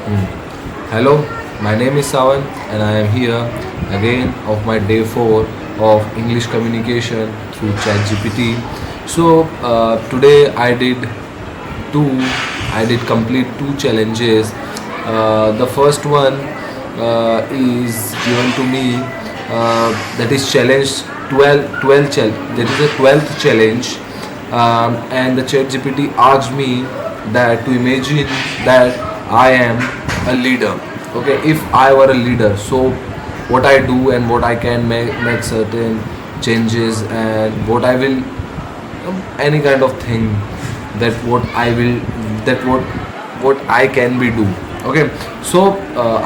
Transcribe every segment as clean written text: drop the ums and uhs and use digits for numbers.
Mm. Hello, my name is Sawan and I am here again of my day 4 of English communication through ChatGPT. Today two, I did complete two challenges. The first one is given to me, that is challenge 12 that is a 12th challenge, and the ChatGPT asked me that to imagine that I am a leader. Okay, if I were a leader, so what I do and what I can make certain changes and what I will, any kind of thing that what I can be do. Okay,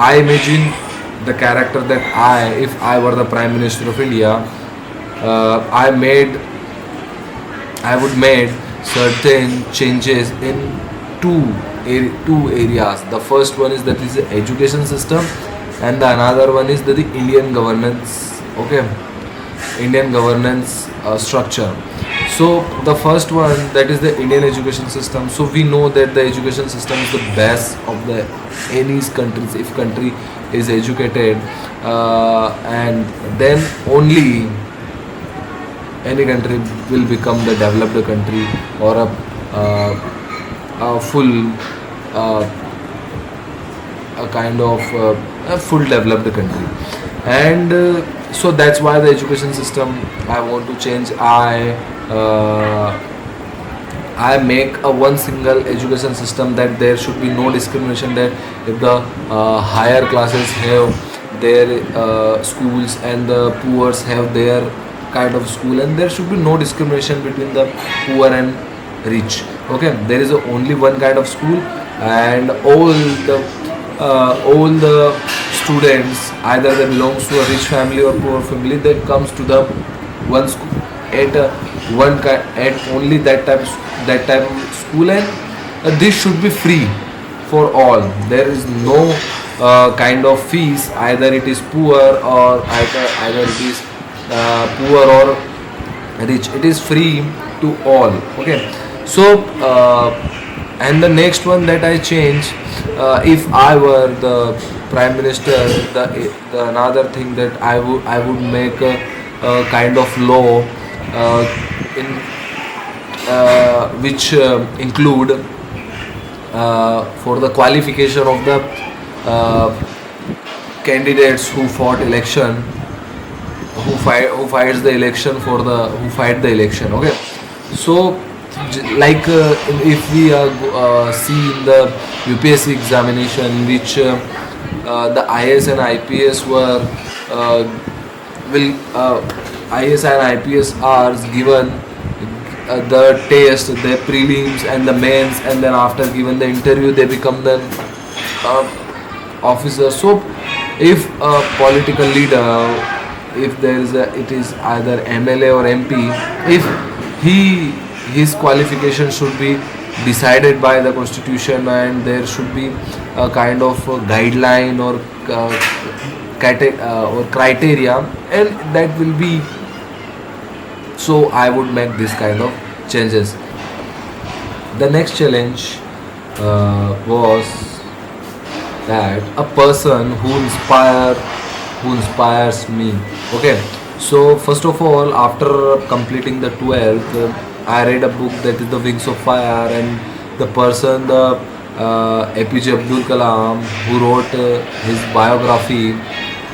I imagine the character that if I were the Prime Minister of India, I made I would made certain changes in two areas. The first one is that is the education system, and the another one is the Indian governance. Okay, Indian governance structure. So the first one, that is the Indian education system. So we know that the education system is the best of the any countries. If country is educated, and then only any country will become the developed country or a full uh, a kind of a full developed country. And so that's why the education system I want to change. Uh, I make a one single education system, that there should be no discrimination, that if the higher classes have their schools and the poors have their kind of school, and there should be no discrimination between the poor and rich. Okay, there is only one kind of school, and all the students, either they belongs to a rich family or poor family, that comes to the one school at at only that type of school. And this should be free for all. There is no kind of fees, either it is poor or either it is poor or rich. It is free to all. Okay, and the next one that I change, if I were the prime minister, the another thing that I would make a kind of law, in which include, for the qualification of the uh, candidates who fought election, who fights the election for the who fight the election. Okay, so like, if we see in the UPSC examination, which the IS and IPS were will IS and IPS are given the test, the prelims and the mains, and then after given the interview they become the officer. So if a political leader, if there is it is either MLA or MP, if he his qualification should be decided by the constitution, and there should be a kind of a guideline or or criteria, and that will be. So I would make this kind of changes. The next challenge was that a person who inspires me. Okay, so first of all, after completing the 12th, I read a book, that is the Wings of Fire, and the person, the APJ Abdul Kalam, who wrote his biography.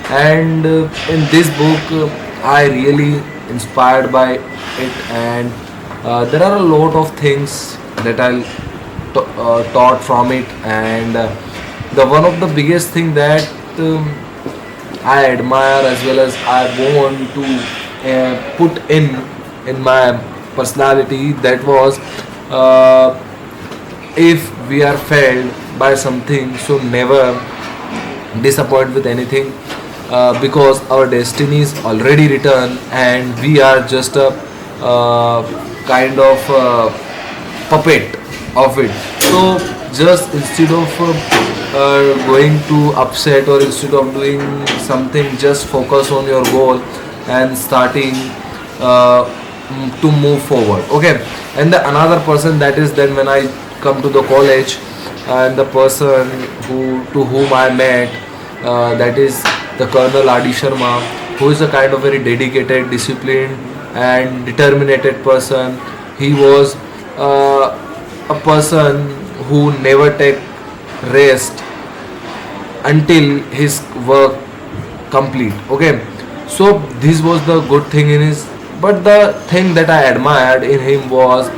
And in this book, I really inspired by it, and there are a lot of things that I taught from it. And the one of the biggest thing that I admire, as well as I want to put in my personality, that was, if we are failed by something, so never disappoint with anything, because our destiny is already written, and we are just a kind of puppet of it. So just instead of going to upset, or instead of doing something, just focus on your goal and starting to move forward. Okay, and the another person, that is then when I come to the college, and the person to whom I met, that is the Colonel Adi Sharma, who is a kind of very dedicated, disciplined, and determined person. He was a person who never take rest until his work complete. Okay, so this was the good thing in his. But the thing that I admired in him was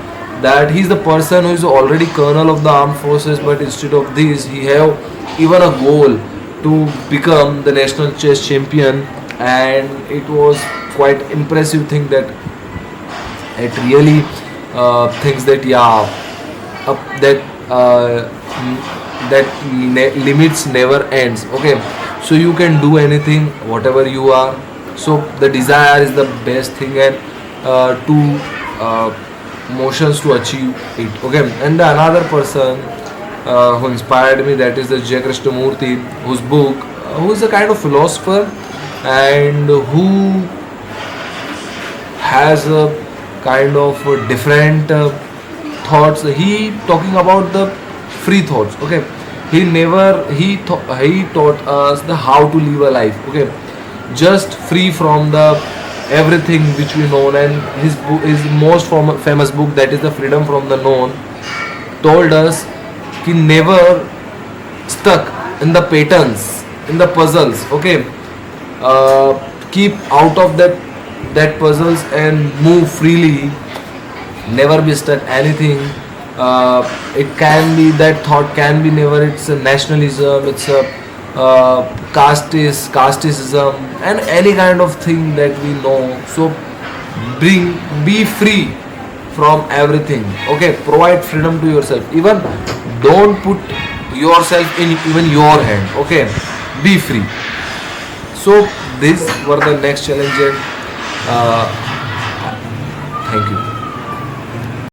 that he's the person who is already colonel of the armed forces, but instead of this he have even a goal to become the national chess champion. And it was quite impressive thing that it really thinks that, yeah, that limits never ends. Okay, so you can do anything whatever you are. So the desire is the best thing, and to uh, motions to achieve it. Okay, and the another person who inspired me, that is the J Krishnamurti, whose book, who is a kind of philosopher, and who has a kind of different thoughts. He talking about the free thoughts. Okay, he taught us the how to live a life. Okay, just free from the everything which we know. And his most famous book, that is the Freedom from the Known, told us he never stuck in the patterns, in the puzzles. Okay, keep out of that puzzles and move freely, never be stuck anything. It can be, that thought can be never, it's a nationalism, it's a casteism, and any kind of thing that we know. So be free from everything. Okay, provide freedom to yourself. Even don't put yourself in even your hand. Okay, be free. So these were the next challenge, and thank you.